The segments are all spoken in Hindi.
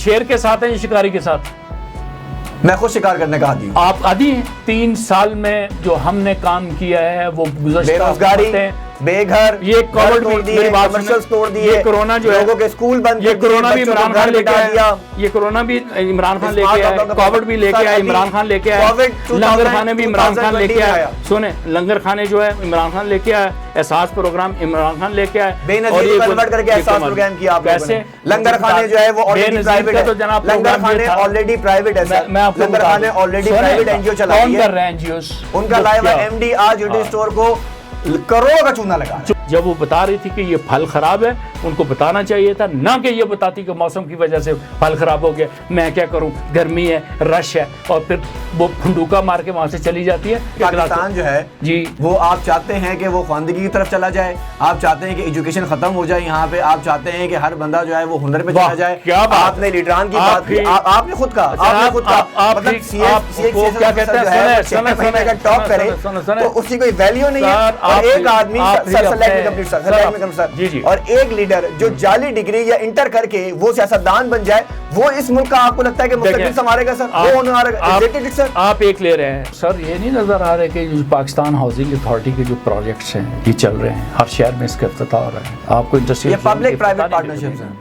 शेर के साथ हैं या शिकारी के साथ? मैं खुद शिकार करने का आदी हूं। आप आदी हैं। 3 साल में जो हमने काम किया है वो बेरोजगारी, बेघर, ये कोविड भी कमर्शियल्स तोड़ दिए, ये कोरोना जो है, लोगों के स्कूल बंद, ये कोरोना भी इमरान खान लेके आया, ये कोरोना भी इमरान खान लेके आया, कोविड भी लेके आया इमरान खान लेके आया, लंगर खाने भी इमरान खान लेके आया। सुने, लंगर खाने जो है इमरान खान लेके आया, एहसास प्रोग्राम इमरान खान लेके आया, और ये कन्वर्ट करके एहसास प्रोग्राम किया आप लोगों ने। लंगर खाने जो है वो ऑलरेडी प्राइवेट है, लंगर खाने ऑलरेडी प्राइवेट है सर, लंगर खाने ऑलरेडी प्राइवेट एनजीओ चला रही है। कौन कर रहे हैं एनजीओस? उनका लाइव एमडी आज यूटी स्टोर को करोड़ों का चूना लगा। जब वो बता रही थी कि ये फल खराब है, उनको बताना चाहिए था, ना कि ये बताती कि मौसम की वजह से फल खराब हो गया, मैं क्या करूं, गर्मी है, रश है, और फिर वो फंडूका मार के वहां से चली जाती है। पाकिस्तान जो है जी, वो आप चाहते हैं कि वो ख्वानदगी की तरफ चला जाए, आप चाहते हैं कि एजुकेशन खत्म हो जाए यहाँ पे, आप चाहते हैं कि हर बंदा जो है वो हुनर पे चला जाए। क्या बात, आपने लीडरान की बात की, आपने खुद कहा, मतलब क्या कहते हैं टॉप करे तो उसकी कोई वैल्यू नहीं है। और एक आदमी और एक लीडर जो जाली डिग्री या इंटर करके वो सियासतदान बन जाए, वो इस मुल्क का आपको लगता है कि मुस्तकबिल संभालेगा सर? वो आप एक ले रहे हैं सर, ये नहीं नजर आ रहा है कि जो पाकिस्तान हाउसिंग अथॉरिटी के जो प्रोजेक्ट्स हैं ये चल रहे हैं, हर शहर में इसका इफ्तिताह हो रहा है। आपको इंडस्ट्री पब्लिक प्राइवेट पार्टनरशिप्स हैं,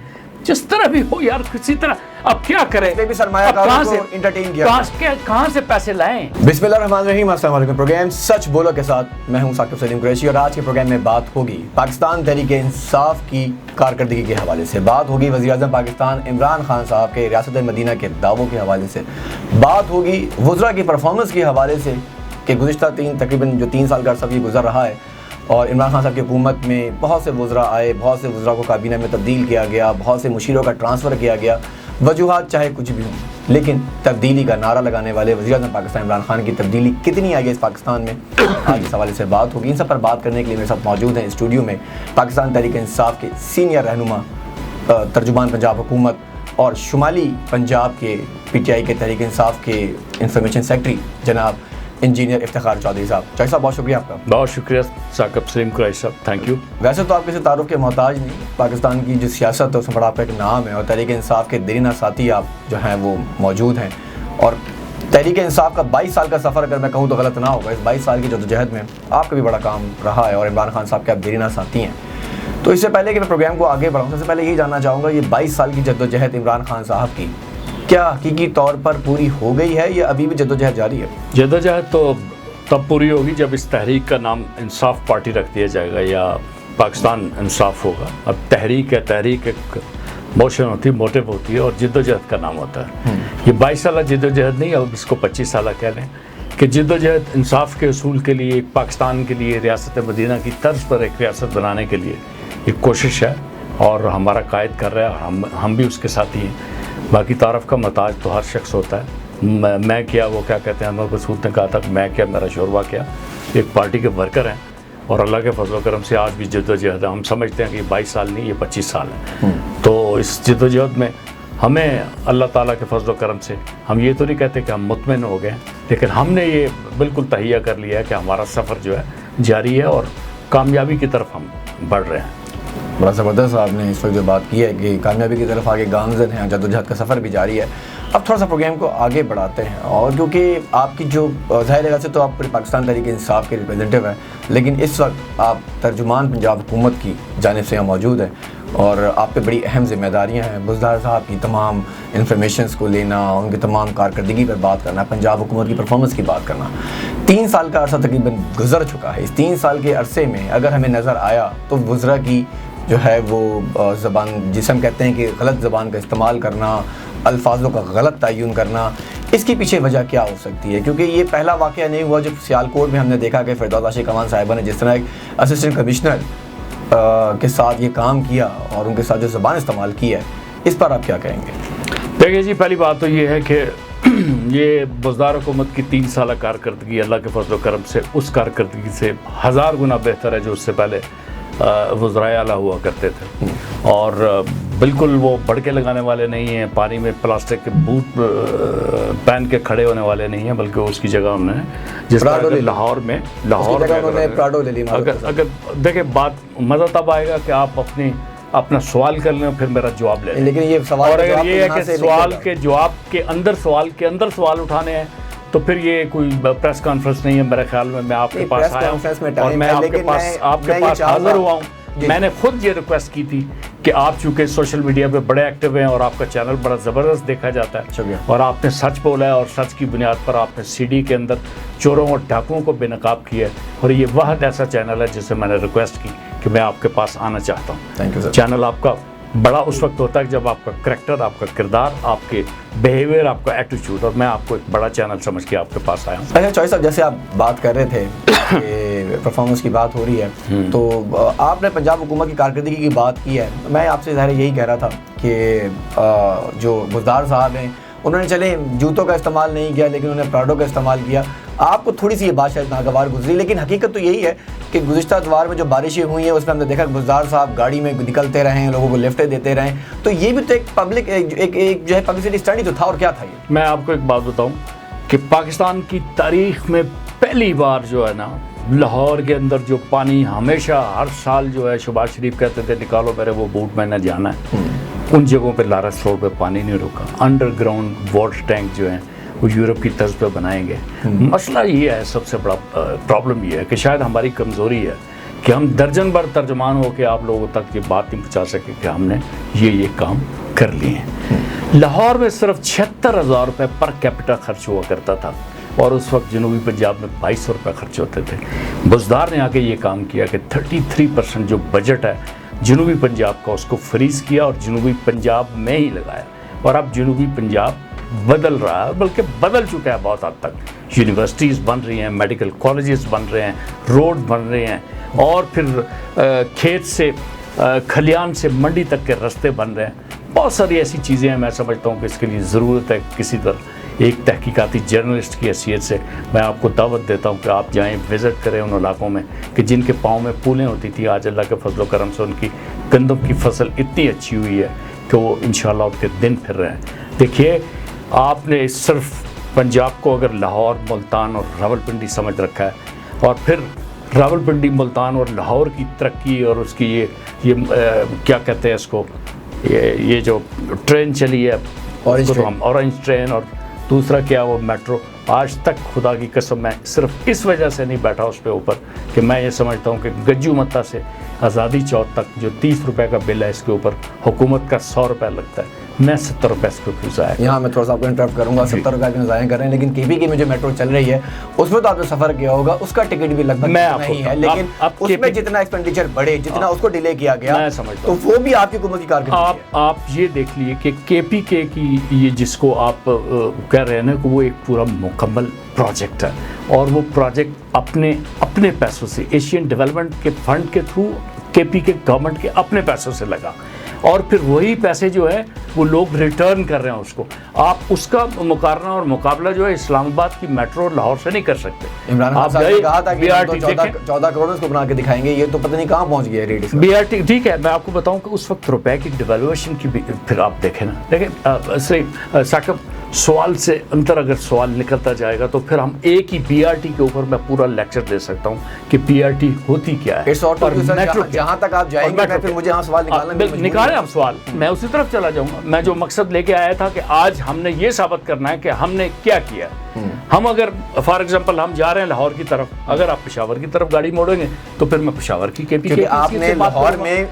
जिस तरह भी हो यार, किसी तरह। अब क्या करें, भी सरमायाकारों को एंटरटेन किया, कहां से पैसे लाएं? बिस्मिल्लाहिर्रहमानिर्रहीम, अस्सलाम वालेकुम। प्रोग्राम सच बोलो के साथ मैं हूं साकिब सलीम कुरैशी और आज के प्रोग्राम में बात होगी पाकिस्तान तहरीक-ए-इंसाफ की कारकर्दगी के हवाले से, बात होगी वज़ीर-ए-आज़म पाकिस्तान इमरान खान साहब के रियासत मदीना के दावों के हवाले से, बात होगी वज़रा की परफॉर्मेंस के हवाले से कि गुज़िश्ता तकरीबन जो 3 साल का अरसा भी गुजर रहा है और इमरान खान साहब की हुकूमत में बहुत से वज़रा आए, बहुत से वज़रा को काबीना में तब्दील किया गया, बहुत से मुशीरों का ट्रांसफ़र किया गया, वजूहात चाहे कुछ भी हों, लेकिन तब्दीली का नारा लगाने वाले वज़ीर-ए-आज़म पाकिस्तान इमरान खान की तब्दीली कितनी आई है इस पाकिस्तान में, आज इस हवाले से बात होगी। इन सब पर बात करने के लिए मेरे साथ मौजूद हैं स्टूडियो में पाकिस्तान तहरीक-ए-इंसाफ के सीनियर रहनुमा, तर्जुमान पंजाब हुकूमत और शुमाली पंजाब के PTI के तहरीक-ए-इंसाफ के इंफॉर्मेशन सेक्रेटरी जनाब इंजीनियर इफ्तिखार चौधरी साहब। चौधरी साहब बहुत शुक्रिया आपका। बहुत शुक्रिया साकिब सलीम कुरैशी साहब, थैंक यू। वैसे तो आप किसी तारुफ के मोहताज नहीं, पाकिस्तान की जो सियासत है उसमें बड़ा आपका एक नाम है और तहरीक-ए-इंसाफ के देरीना साथी आप जो हैं वो मौजूद हैं और तहरीक-ए-इंसाफ का 22 साल का सफ़र अगर मैं कहूँ तो गलत ना होगा, इस 22 साल की जद्दोजहद में आपका भी बड़ा काम रहा है और इमरान खान साहब के आप देरीना साथी हैं। तो इससे पहले कि मैं प्रोग्राम को आगे बढ़ाऊँ, सबसे पहले यही जानना चाहूँगा, ये 22 साल की जद्दोजहद इमरान खान साहब की क्या हकीकी तौर पर पूरी हो गई है या अभी भी जद्दोजहद जारी है? जद्दोजहद तो तब पूरी होगी जब इस तहरीक का नाम इंसाफ पार्टी रख दिया जाएगा या पाकिस्तान इंसाफ होगा। अब तहरीक है, तहरीक एक मोशन होती है, मोटिव होती है और जद्दोजहद का नाम होता है। ये 22 साल जद्दोजहद नहीं, अब इसको 25 साल कह लें कि जद्दोजहद इंसाफ के असूल के लिए, पाकिस्तान के लिए, रियासत मदीना की तर्ज पर एक रियासत बनाने के लिए एक कोशिश है और हमारा कायद कर रहा है और हम भी उसके साथ ही हैं। बाकी तारफ़ का मोहताज तो हर शख्स होता है। मैं क्या, वो क्या कहते हैं, अनवर मसूद ने कहा था मैं क्या मेरा शोरबा क्या, एक पार्टी के वर्कर हैं और अल्लाह के फजल करम से आज भी जद्दोजहद है। हम समझते हैं कि 22 साल नहीं, ये 25 साल है। तो इस जद्दोजहद में हमें अल्लाह ताला के फजल करम से हम ये तो नहीं कहते कि हम मुतमिन हो गए, लेकिन हमने ये बिल्कुल तहिया कर लिया है कि हमारा सफ़र जो है जारी है और कामयाबी की तरफ हम बढ़ रहे हैं। बड़ा ज़बरदस्त आपने इस वक्त जो बात की है कि कामयाबी की तरफ आगे गामज़न हैं, जद्दोजहद का सफ़र भी जारी है। अब थोड़ा सा प्रोग्राम को आगे बढ़ाते हैं और क्योंकि आपकी जो ज़ाहिर है वैसे तो आप पूरे पाकिस्तान तहरीक-ए-इंसाफ के रिप्रेजेंटेटिव हैं, लेकिन इस वक्त आप तर्जुमान पंजाब हुकूमत की जानिब से यहाँ मौजूद हैं और आप पे बड़ी अहम जिम्मेदारियाँ हैं। बुज़दार साहब की तमाम इन्फॉर्मेशंस को लेना, उनकी तमाम कारकर्दगी पर बात करना, पंजाब हुकूमत की परफॉर्मेंस की बात करना। 3 साल का अरसा तकरीबन गुजर चुका है। इस 3 साल के अरसे में अगर हमें नज़र आया तो वज़रा की जो है वो ज़बान, जिसे हम कहते हैं कि गलत ज़बान का इस्तेमाल करना, अल्फाजों का गलत तयन करना, इसके पीछे वजह क्या हो सकती है? क्योंकि ये पहला वाक़या नहीं हुआ जब सियालकोट में हमने देखा कि फ़िरदौस आशिक कमान साहिबा ने जिस तरह एक असिस्टेंट कमिश्नर के साथ ये काम किया और उनके साथ जो ज़बान इस्तेमाल की है, इस पर आप क्या कहेंगे? देखिए जी, पहली बात तो ये है कि ये बुज़दार हुकूमत की 3 साल कारकर्दगी अल्लाह के फजल करम से उस कारकर्दगी से 1000 गुना बेहतर है जो उससे पहले वज़राए आला हुआ करते थे और बिल्कुल वो भड़के लगाने वाले नहीं हैं, पानी में प्लास्टिक के बूट पहन के खड़े होने वाले नहीं हैं, बल्कि उसकी जगह उन्होंने जिस तरह लाहौर में प्राडो ले ली। अगर देखिए बात मज़ा तब आएगा कि आप अपनी अपना सवाल कर लें, फिर मेरा जवाब ले लें। लेकिन ये सवाल और का जवाब अगर ये तो है यहाँ कि से सवाल निकलेगा। के जवाब के अंदर सवाल उठाने हैं, तो फिर ये कोई प्रेस कॉन्फ्रेंस नहीं है मेरे ख्याल में। मैं आपके नहीं, पास प्रेस आया कॉन्फ्रेंस में हूँ और टाइम मैं है, आपके लेकिन पास मैं ये चाहूँगा- हाजिर हुआ हूँ। जी। मैंने खुद ये रिक्वेस्ट की थी कि आप चूंकि सोशल मीडिया पे बड़े एक्टिव हैं और आपका चैनल बड़ा ज़बरदस्त देखा जाता है, शुक्रिया। और आपने सच बोला है और सच की बुनियाद पर आपने सीडी के अंदर चोरों और डाकुओं को बेनकाब किया है, और ये वाहद ऐसा चैनल है जिसे मैंने रिक्वेस्ट की कि मैं आपके पास आना चाहता हूँ। Thank you sir. चैनल आपका बड़ा उस वक्त होता है जब आपका करैक्टर, आपका किरदार, आपके बिहेवियर, आपका एटीट्यूड, और मैं आपको एक बड़ा चैनल समझ के आपके पास आया हूँ। अच्छा चॉइस साहब, जैसे आप बात कर रहे थे कि परफॉर्मेंस की बात हो रही है, तो आपने पंजाब हुकूमत की कारकर्दगी की बात की है। मैं आपसे ज़ाहिर यही कह रहा था कि जो बुज़दार साहब हैं उन्होंने चले जूतों का इस्तेमाल नहीं किया, लेकिन उन्होंने प्राडो का इस्तेमाल किया। आपको थोड़ी सी ये बात शायद नागवार गुजरी, लेकिन हकीकत तो यही है कि गुज़िश्ता अतवार में जो बारिशें हुई हैं उसमें हमने देखा कि बुज़दार साहब गाड़ी में निकलते रहे, लोगों को लिफ्टें देते रहे। तो ये भी तो एक पब्लिक एक जो है पब्लिसिटी स्टडी तो था, और क्या था ये? मैं आपको एक बात बताऊं कि पाकिस्तान की तारीख में पहली बार जो है ना, लाहौर के अंदर जो पानी हमेशा हर साल जो है शहबाज शरीफ कहते थे निकालो मेरे वो बूट, मैंने जाना है, उन जगहों पे लारस रोड पे पानी नहीं रुका। अंडरग्राउंड वाटर टैंक जो हैं वो यूरोप की तर्ज पे बनाएंगे। मसला ये है, सबसे बड़ा प्रॉब्लम ये है कि शायद हमारी कमज़ोरी है कि हम दर्जन भर तर्जमान हो के आप लोगों तक ये बात नहीं पहुँचा सके कि हमने ये काम कर लिए हैं। लाहौर में सिर्फ 76,000 रुपये पर कैपिटा खर्च हुआ करता था, और उस वक्त जनूबी पंजाब में 2200 रुपये खर्च होते थे। बुज़दार ने आके ये काम किया कि 33% जो बजट है जनूबी पंजाब का उसको फ्रीज़ किया और जनूबी पंजाब में ही लगाया, और अब जनूबी पंजाब बदल रहा है, बल्कि बदल चुका है बहुत हद तक। यूनिवर्सिटीज़ बन रही हैं, मेडिकल कॉलेजेस बन रहे हैं, रोड बन रहे हैं, और फिर खेत से खलियान से मंडी तक के रास्ते बन रहे हैं। बहुत सारी ऐसी चीज़ें हैं। मैं समझता हूँ कि इसके लिए ज़रूरत है किसी तरह एक तहकीकाती जर्नलिस्ट की हैसियत से मैं आपको दावत देता हूँ कि आप जाएं, विज़िट करें उन इलाकों में कि जिनके पाँव में फूलें होती थी। आज अल्लाह के फजल करम से उनकी गंदम की फसल इतनी अच्छी हुई है कि वो इंशाल्लाह उनके दिन फिर रहे हैं। देखिए, आपने सिर्फ पंजाब को अगर लाहौर, मुल्तान और रावलपिंडी समझ रखा है, और फिर रावलपिंडी, मुल्तान और लाहौर की तरक्की और उसकी ये क्या कहते हैं इसको, ये जो ट्रेन चली है ऑरेंज ट्रेन, और दूसरा क्या वो मेट्रो, आज तक खुदा की कसम मैं सिर्फ इस वजह से नहीं बैठा उस पे ऊपर कि मैं ये समझता हूँ कि गज्जू मत्ता से आज़ादी चौक तक जो 30 रुपए का बिल है इसके ऊपर हुकूमत का 100 रुपये लगता है, मैं 70 रुपये इस पर क्यों ज़ाया। यहाँ मैं थोड़ा सा आपको इंटरप्ट करूँगा, 70 रुपये क्यों ज़ाया कर रहे हैं, लेकिन केपी की में जो मेट्रो चल रही है उसमें तो आपने सफ़र किया होगा, उसका टिकट भी लगभग नहीं है, लेकिन उसमें जितना एक्सपेंडिचर बढ़े, जितना उसको डिले किया गया, मैं समझता तो वो भी आपकी हुकूमत की कारकर्दगी है। आप ये देख लिए कि केपीके की ये जिसको आप कह रहे हैं ना कि वो एक पूरा मुकम्मल प्रोजेक्ट है, और वो प्रोजेक्ट अपने पैसों से एशियन डेवलपमेंट के फंड के थ्रू केपीके गवर्नमेंट के अपने पैसों से लगा, और फिर वही पैसे जो है वो लोग रिटर्न कर रहे हैं उसको। आप उसका मुकाबला और मुकाबला जो है इस्लामाबाद की मेट्रो लाहौर से नहीं कर सकते। इमरान खान साहब ने कहा था कि BRT 14 करोड़ उसको बना के दिखाएंगे, ये तो पता नहीं कहाँ पहुँच गया रेट। BRT ठीक है, मैं आपको बताऊं कि उस वक्त रुपए की डिवेल्यूएशन की भी फिर आप देखें ना, देखें सही साकिब, सवाल से अंतर अगर सवाल निकलता जाएगा तो फिर हम एक ही BRT के ऊपर मैं पूरा लेक्चर दे सकता हूँ कि BRT होती क्या है, और जहाँ तक आप जाएंगे मैं फिर मुझे यहाँ सवाल निकालें आप सवाल, मैं उसी तरफ चला जाऊंगा। मैं जो मकसद लेके आया था कि आज हमने ये साबित करना है कि हमने क्या किया। हम अगर फॉर एग्जांपल हम जा रहे हैं लाहौर की तरफ, अगर आप पेशावर की तरफ गाड़ी मोड़ेंगे तो फिर मैं पेशावर की केपी आपने लाहौर में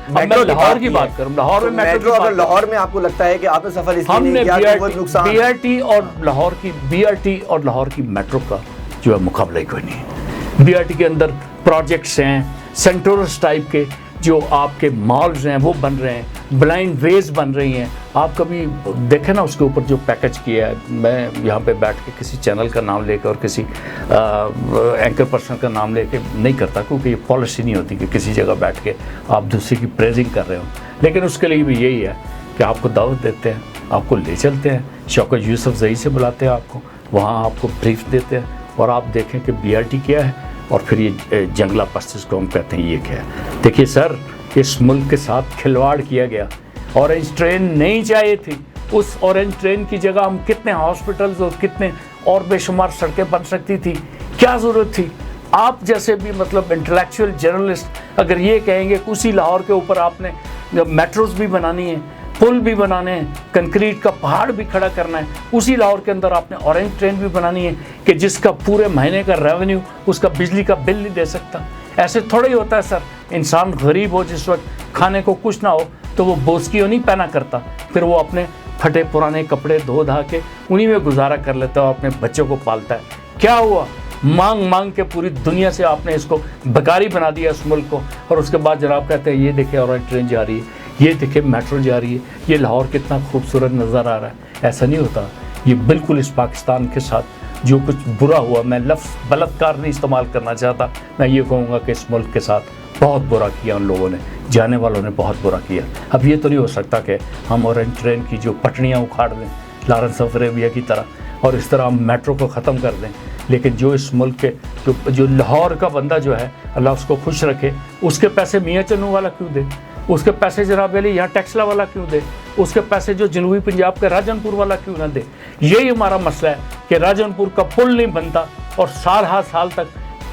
लाहौर की बात करूँ, लाहौर में मेट्रो, अगर लाहौर में आपको लगता है कि आपने सफर हमने BRT और लाहौर की BRT और लाहौर की मेट्रो का जो है मुकाबला ही कोई नहीं है। BRT के अंदर प्रोजेक्ट्स हैं, सेंटोरस टाइप के जो आपके मॉल्स हैं वो बन रहे हैं, ब्लाइंड वेज बन रही हैं। आप कभी देखें ना उसके ऊपर जो पैकेज किया है, मैं यहाँ पे बैठ के किसी चैनल का नाम लेकर और किसी एंकर पर्सन का नाम लेके नहीं करता, क्योंकि ये पॉलिसी नहीं होती कि किसी जगह बैठ के आप दूसरे की प्रेजिंग कर रहे हो। लेकिन उसके लिए भी यही है कि आपको दावत देते हैं, आपको ले चलते हैं, शौकत यूसुफजई से बुलाते हैं आपको, वहाँ आपको ब्रीफ देते हैं और आप देखें कि BRT क्या है और फिर ये जंगला बस जिसको हम कहते हैं ये क्या है। देखिए सर, इस मुल्क के साथ खिलवाड़ किया गया। ऑरेंज ट्रेन नहीं चाहिए थी, उस ऑरेंज ट्रेन की जगह हम कितने हॉस्पिटल्स और कितने और बेशुमार सड़कें बन सकती थी, क्या ज़रूरत थी। आप जैसे भी मतलब इंटेलेक्चुअल जर्नलिस्ट अगर ये कहेंगे कि उसी लाहौर के ऊपर आपने मेट्रोज भी बनानी है, पुल भी बनाने हैं, कंक्रीट का पहाड़ भी खड़ा करना है। उसी लाहौर के अंदर आपने ऑरेंज ट्रेन भी बनानी है कि जिसका पूरे महीने का रेवेन्यू उसका बिजली का बिल नहीं दे सकता। ऐसे थोड़ा ही होता है सर, इंसान गरीब हो, जिस वक्त खाने को कुछ ना हो तो वो बोसकियों नहीं पहना करता, फिर वो अपने फटे पुराने कपड़े धो धा के उन्हीं में गुजारा कर लेता है, अपने बच्चों को पालता है। क्या हुआ? मांग मांग के पूरी दुनिया से आपने इसको बेकारी बना दिया इस मुल्क को, और उसके बाद जनाब कहते हैं ये देखे ऑरेंज ट्रेन जा रही है, ये देखे मेट्रो जा रही है, ये लाहौर कितना खूबसूरत नज़र आ रहा है। ऐसा नहीं होता। ये बिल्कुल इस पाकिस्तान के साथ जो कुछ बुरा हुआ, मैं लफ्ज़ बलात्कार नहीं इस्तेमाल करना चाहता, मैं ये कहूँगा कि इस मुल्क के साथ बहुत बुरा किया उन लोगों ने, जाने वालों ने बहुत बुरा किया। अब ये तो नहीं हो सकता कि हम ऑरेंज ट्रेन की जो पटड़ियाँ उखाड़ दें लॉरेंस ऑफ अरेबिया की तरह, और इस तरह हम मेट्रो को ख़त्म कर दें। लेकिन जो इस मुल्क के जो लाहौर का बंदा जो है, अल्लाह उसको खुश रखे, उसके पैसे मियाँ चन्नू वाला क्यों दे, उसके पैसे जनाब अली यहाँ टेक्सला वाला क्यों दे, उसके पैसे जो जनूबी पंजाब का राजनपुर वाला क्यों ना दे। यही हमारा मसला है कि राजनपुर का पुल नहीं बनता और साल तक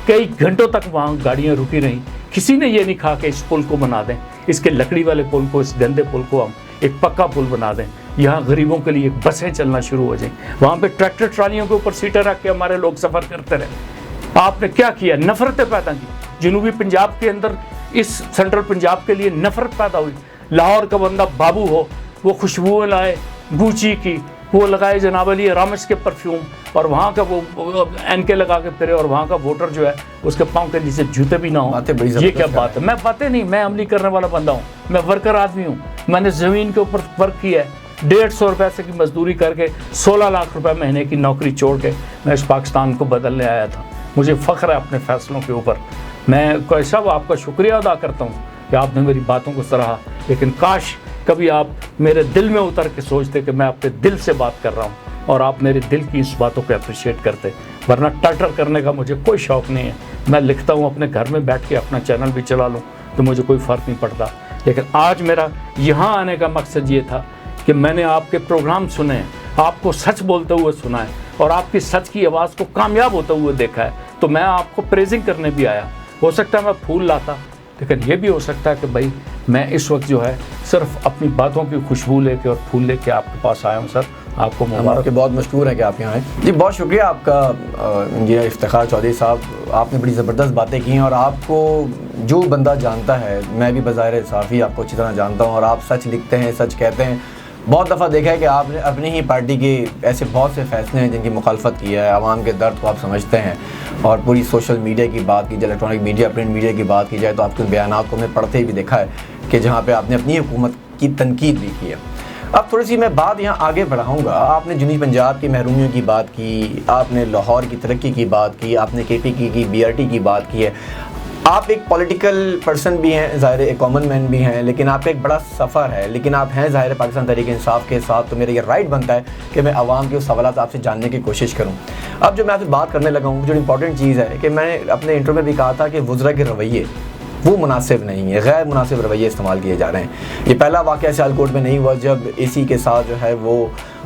कई घंटों तक वहाँ गाड़ियाँ रुकी रहीं। किसी ने ये नहीं कहा कि इस पुल को बना दें, इसके लकड़ी वाले पुल को, इस गंदे पुल को हम एक पक्का पुल बना दें, यहाँ गरीबों के लिए बसें चलना शुरू हो जाएं, वहाँ पे ट्रैक्टर ट्रालियों के ऊपर सीटें रख के हमारे लोग सफ़र करते रहे। आपने क्या किया? नफ़रतें पैदा की। जनूबी पंजाब के अंदर इस सेंट्रल पंजाब के लिए नफ़रत पैदा हुई। लाहौर का बंदा बाबू हो, वो खुशबुएं लाए गुची की, वो लगाए जनाब अली रामस के परफ्यूम, और वहाँ का वो एनके लगा के फिरे, और वहाँ का वोटर जो है उसके पाँव के नीचे जूते भी ना हो। ये क्या बात है? मैं बातें नहीं, मैं अमली करने वाला बंदा हूँ, मैं वर्कर आदमी हूँ। मैंने ज़मीन के ऊपर वर्क किया है, 150 रुपये से की मजदूरी करके 16 लाख रुपए महीने की नौकरी छोड़ के मैं इस पाकिस्तान को बदलने आया था। मुझे फ़ख्र है अपने फ़ैसलों के ऊपर। मैं कैसा आपका शुक्रिया अदा करता हूँ कि आपने मेरी बातों को सराहा, लेकिन काश कभी आप मेरे दिल में उतर के सोचते कि मैं अपने दिल से बात कर रहा हूँ और आप मेरे दिल की इस बातों को अप्रिशिएट करते। वरना टटर करने का मुझे कोई शौक़ नहीं है। मैं लिखता हूँ अपने घर में बैठ के, अपना चैनल भी चला लूँ तो मुझे कोई फ़र्क नहीं पड़ता। लेकिन आज मेरा यहाँ आने का मकसद ये था कि मैंने आपके प्रोग्राम सुने हैं, आपको सच बोलते हुए सुना है और आपकी सच की आवाज़ को कामयाब होते हुए देखा है, तो मैं आपको प्रेजिंग करने भी आया। हो सकता है मैं फूल लाता, लेकिन ये भी हो सकता है कि भाई मैं इस वक्त जो है सिर्फ अपनी बातों की खुशबू लेके और फूल लेके आपके पास आया हूँ। सर आपको मुबारक, के बहुत मशहूर है कि आप यहाँ आए जी। बहुत शुक्रिया आपका इंजीनियर इफ्तिखार चौधरी साहब, आपने बड़ी ज़बरदस्त बातें की हैं और आपको जो बंदा जानता है, मैं भी बज़ाहिर साफ़ी आपको अच्छी तरह जानता हूँ, और आप सच लिखते हैं, सच कहते हैं। बहुत दफ़ा देखा है कि आपने अपनी ही पार्टी के ऐसे बहुत से फ़ैसले हैं जिनकी मुखालफत की है, आवाम के दर्द को आप समझते हैं, और पूरी सोशल मीडिया की बात की जाए, इलेक्ट्रॉनिक मीडिया, प्रिंट मीडिया की बात की जाए, तो आपके बयानात को मैं पढ़ते ही भी देखा है कि जहाँ पे आपने अपनी हुकूमत की तनकीद भी की है। अब थोड़ी सी मैं बात यहाँ आगे बढ़ाऊँगा। आपने जनूबी पंजाब की महरूमियों की बात की, आपने लाहौर की तरक्की की बात की, आपने KPK की BRT की बात की है। आप एक पॉलिटिकल पर्सन भी हैं, ज़ाहिर एक कॉमन मैन भी हैं, लेकिन आपका एक बड़ा सफ़र है, लेकिन आप हैं ज़ाहिर पाकिस्तान तहरीक इंसाफ के साथ, तो मेरा ये राइट बनता है कि मैं आवाम के उस सवालात आपसे जानने की कोशिश करूं। अब जो मैं आपसे बात करने लगा हूँ, जो इंपॉर्टेंट चीज़ है कि मैंने अपने इंटरव्यू में भी कहा था कि वुज़रा के रवैये वो मुनासिब नहीं है, गैर मुनासिब रवैये इस्तेमाल किए जा रहे हैं। ये पहला वाक़या सियालकोट में नहीं हुआ जब AC के साथ जो है वो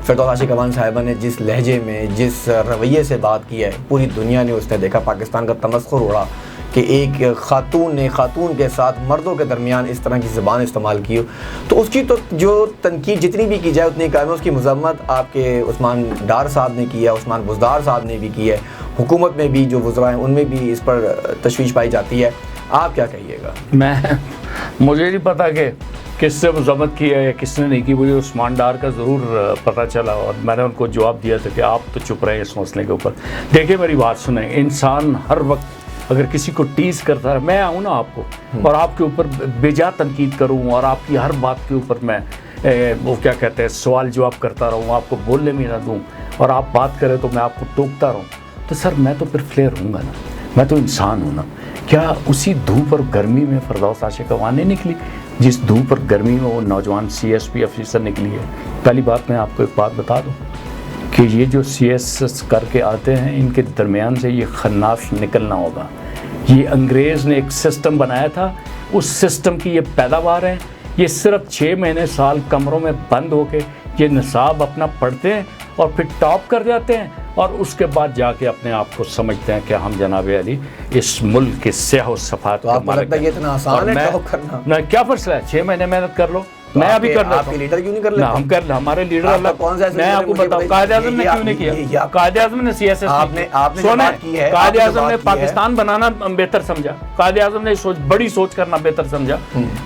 फिरदौस आशिक अवान साहिबा ने जिस लहजे में, जिस रवैये से बात की है, पूरी दुनिया ने उसने देखा, पाकिस्तान का तमस्खुर उड़ा कि एक खातून ने खातून के साथ मर्दों के दरमियान इस तरह की ज़बान इस्तेमाल की हो। तो उसकी तो जो तनकीद जितनी भी की जाए उतनी कम है। उसकी मज़म्मत आपके उस्मान डार साहब ने की है, उस्मान बुज़दार साहब ने भी की है, हुकूमत में भी जो वज़रा हैं उनमें भी इस पर तशवीश पाई जाती है। आप क्या कहिएगा? मुझे नहीं पता कि किससे मज़म्मत की है या किसने नहीं की। मुझे उस्मान डार का ज़रूर पता चला और मैंने उनको जवाब दिया था कि आप तो चुप रहे इस मसले के ऊपर। देखिए मेरी बात सुने, इंसान हर वक्त अगर किसी को टीज़ करता है, मैं आऊँ ना आपको और आपके ऊपर बेजा तनकीद करूँ और आपकी हर बात के ऊपर मैं वो क्या कहते हैं सवाल जवाब करता रहूँ, आपको बोलने में ना दूँ और आप बात करें तो मैं आपको टोकता रहूँ, तो सर मैं तो फिर फ्लेयर हूँगा ना, मैं तो इंसान हूँ ना। क्या उसी धूप और गर्मी में फिरदौस आशिक अवान नहीं निकली जिस धूप और गर्मी में वो नौजवान CSP ऑफिसर निकली है? पहली बात मैं आपको एक बात बता दूँ कि ये जो CS करके आते हैं, इनके दरमियान से ये खन्नास निकलना होगा। ये अंग्रेज़ ने एक सिस्टम बनाया था, उस सिस्टम की ये पैदावार है। ये सिर्फ 6 महीने साल कमरों में बंद होके ये निसाब अपना पढ़ते हैं और फिर टॉप कर जाते हैं और उसके बाद जाके अपने आप को समझते हैं कि हम जनाब अली इस मुल्क के स्याह सफात तो आपको लगता है ये इतना आसान है टॉप करना? मैं क्या फैसला है, 6 महीने मेहनत कर लो, मैं अभी कर लेता हूं। लीडर क्यों नहीं कर लेते? हम कर ले, हमारे लीडर अल्लाह कौन सा? मैं आपको बताऊं, कायदे आज़म ने क्यों नहीं किया? कायदे आज़म ने सीएसएस आपने बात की है, कायदे आज़म ने पाकिस्तान बनाना बेहतर समझा, कायदे आज़म ने बड़ी सोच करना बेहतर समझा।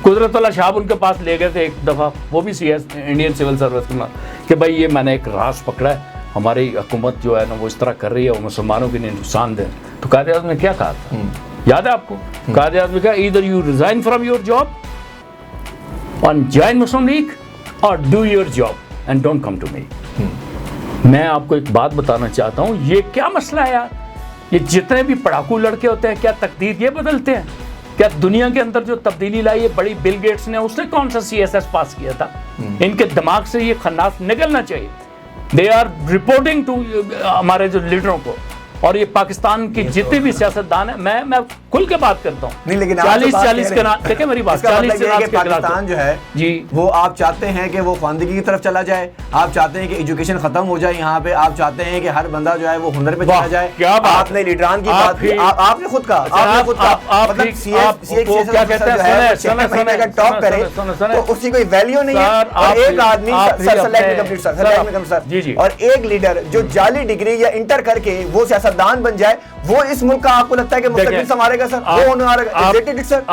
कुदरतुल्लाह शाह उनके पास ले गए थे एक दफा, वो भी सीएस इंडियन सिविल सर्विस कि भाई ये मैंने एक राज पकड़ा है, हमारी हुकूमत जो है ना वो इस तरह कर रही है, वो मुसलमानों के लिए नुकसान दे। तो कायदे आज़म ने क्या कहा था, याद है आपको? कायदे आज़म ने कहा either you resign from your job and join Muslim League or do your job and don't come to me। मैं आपको एक बात बताना चाहता हूँ, ये क्या मसला है यार? ये जितने भी पढ़ाकू लड़के होते हैं, क्या तकदीर ये बदलते हैं? क्या दुनिया के अंदर जो तब्दीली लाई है बड़ी बिल गेट्स ने, उसने कौन सा सीएसएस पास किया था? इनके दिमाग से ये खन्नास निकलना चाहिए। दे आर रिपोर्टिंग टू हमारे जो लीडरों को, और ये पाकिस्तान की जितने भी सियासतदान है, मैं खुल के बात करता हूँ। नहीं, लेकिन 40 के नाम देखिए मेरी बात, 40 से के पाकिस्तान जो है जी, वो आप चाहते हैं कि वो ख्वानदगी की तरफ चला जाए, आप चाहते हैं कि एजुकेशन खत्म हो जाए यहाँ पे, आप चाहते हैं कि हर बंदा जो है वो हुनर पे चला जाए। क्या बात, आपने लीडरान की बात की, आपने खुद कहा, मतलब मतलब टॉप करे तो उसकी कोई वैल्यू नहीं है, और एक आदमी और एक लीडर जो जाली डिग्री या इंटर करके वो सियासतदान बन जाए, वो इस मुल्क का आपको लगता है कि मुस्तकबिल संभालेगा सर? वो होने वाला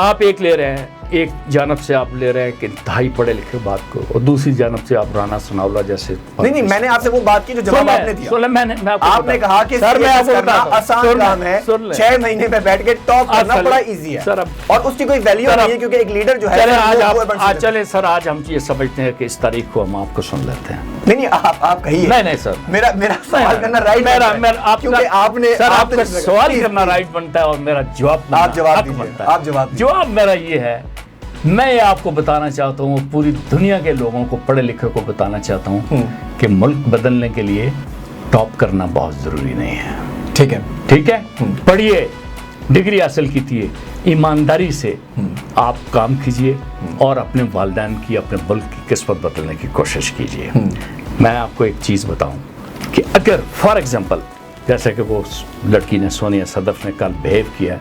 आप एक ले रहे हैं, एक जानब से आप ले रहे हैं कि इंतहाई पढ़े लिखे बात को, और दूसरी जानब से आप राना सनाउल्लाह जैसे। नहीं, मैंने आपसे वो बात की जो जवाब आपने दिया। आपने कहा कि सर मैं आपको करना आसान काम है, 6 महीने में बैठ के टॉप करना बड़ा इजी है और उसकी कोई वैल्यू नहीं है, क्योंकि एक लीडर जो है। चले सर, आज हम ये समझते हैं कि इस तारीख को हम आपको सुन लेते हैं। नहीं, आप कहिए। नहीं सर, मेरा सवाल करना राइट, क्योंकि आपने सवाल करना राइट बनता है और मेरा जवाब आप जवाब मेरा ये है, मैं आपको बताना चाहता हूँ, पूरी दुनिया के लोगों को, पढ़े लिखे को बताना चाहता हूँ कि मुल्क बदलने के लिए टॉप करना बहुत ज़रूरी नहीं है। ठीक है, पढ़िए, डिग्री हासिल कीजिए, ईमानदारी से आप काम कीजिए और अपने वालिदैन की, अपने मुल्क की किस्मत बदलने की कोशिश कीजिए। मैं आपको एक चीज़ बताऊँ कि अगर फॉर एग्जांपल जैसे कि वो लड़की ने, सोनिया सदफ ने कल बिहेव किया है,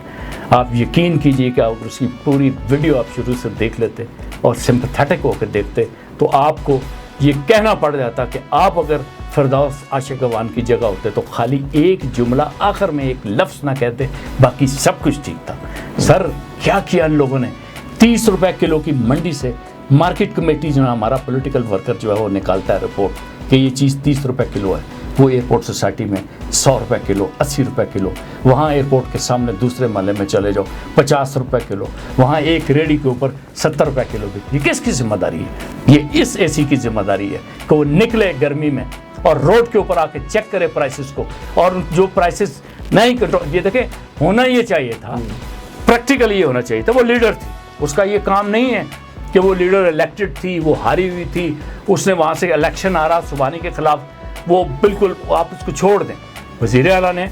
आप यकीन कीजिए कि आप उसकी पूरी वीडियो आप शुरू से देख लेते और सिंपैथेटिक होकर देखते तो आपको ये कहना पड़ जाता कि आप अगर फिरदौस आशिक अवान की जगह होते तो खाली एक जुमला आखिर में, एक लफ्ज़ ना कहते, बाकी सब कुछ ठीक था। सर क्या किया इन लोगों ने? 30 रुपए किलो की मंडी से मार्केट कमेटी जो है, हमारा पॉलिटिकल वर्कर जो है वो निकालता है रिपोर्ट कि ये चीज़ 30 रुपए किलो है, वो एयरपोर्ट सोसाइटी में 100 रुपए किलो, 80 रुपए किलो, वहाँ एयरपोर्ट के सामने दूसरे महल्ले में चले जाओ 50 रुपए किलो, वहाँ एक रेडी के ऊपर 70 रुपए किलो भी। ये किसकी जिम्मेदारी है? ये इस एसी की जिम्मेदारी है कि वो निकले गर्मी में और रोड के ऊपर आके चेक करे प्राइसेस को, और जो प्राइसेस नहीं कंट्रोल, ये देखें, होना ये चाहिए था, प्रैक्टिकली ये होना चाहिए था। वो लीडर थी, उसका ये काम नहीं है कि वो लीडर इलेक्टेड थी, वो हारी हुई थी, उसने वहाँ से इलेक्शन आ रहा सुबानी के खिलाफ, वो बिल्कुल आप उसको छोड़ दें। वज़ीर आला ने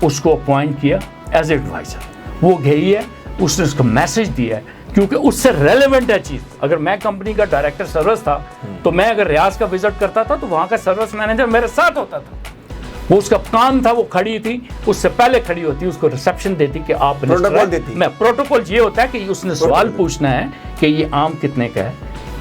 उसको अपॉइंट किया एज एडवाइज़र, वो गई है, उसने उसको मैसेज दिया है, क्योंकि उससे रेलेवेंट है चीज़। अगर मैं कंपनी का डायरेक्टर सर्विस था तो मैं अगर रियाज का विजिट करता था तो वहाँ का सर्विस मैनेजर मेरे साथ होता था, वो उसका काम था, वो खड़ी थी, उससे पहले खड़ी होती, उसको रिसेप्शन देती कि आप प्रोटोकॉल देती। मैं प्रोटोकॉल ये होता है कि उसने सवाल पूछना है कि ये आम कितने का है,